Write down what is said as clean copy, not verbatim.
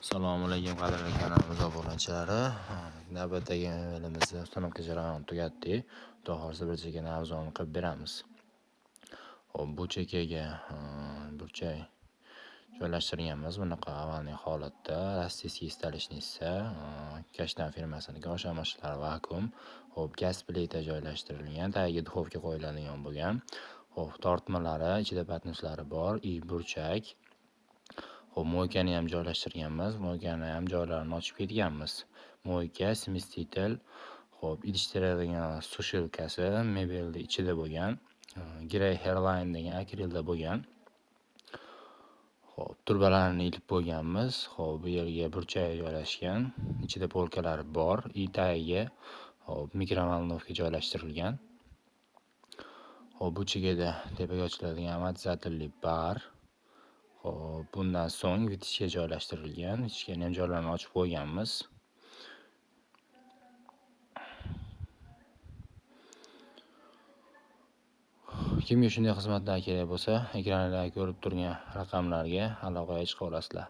Assalomu alaykum qadrli kanalimiz obunachilari. Navbatdagi elimizda uстановка jarayoni tugatdik. Xudo xohlasa bir chekka navzoni qilib beramiz. Hop, bu chekkaga burchak joylashtirganmiz. Bunaqa avvalgi holatda rossiyskiy stolishnica Kashtan firmasiniki oshxona mashinalari vakuum. Hop, gaz plita joylashtirilgan, tagiga duxovka qo'yiladigan bo'lgan. Hop, tortmalari, ichida patnuslari bor, burchak. Hop, moykani ham joylashtirganmiz. Moykani ham joylarini ochib ketganmiz. Moyka, smestitel, hop, idish teradigan sushilkasi mebelni ichida bo'lgan. Grey Hairline degan akrilda bo'lgan. Hop, turbalarni ilib qo'yganmiz. Hop, bu yerga burchak joylashgan. Ichida polkalari bor. Tagiga hop, mikrovolnovka joylashtirilgan. Hop, bu chekada tepaga ochiladigan amortizatorli bar. Hop, bundan so'ng vitishga joylashtirilgan. Vitishkani ham joylarini ochib qo'yganmiz. Kimga shunday xizmatlar kerak bo'lsa, ekranda ko'rib turgan raqamlarga aloqaga chiqa olasizlar.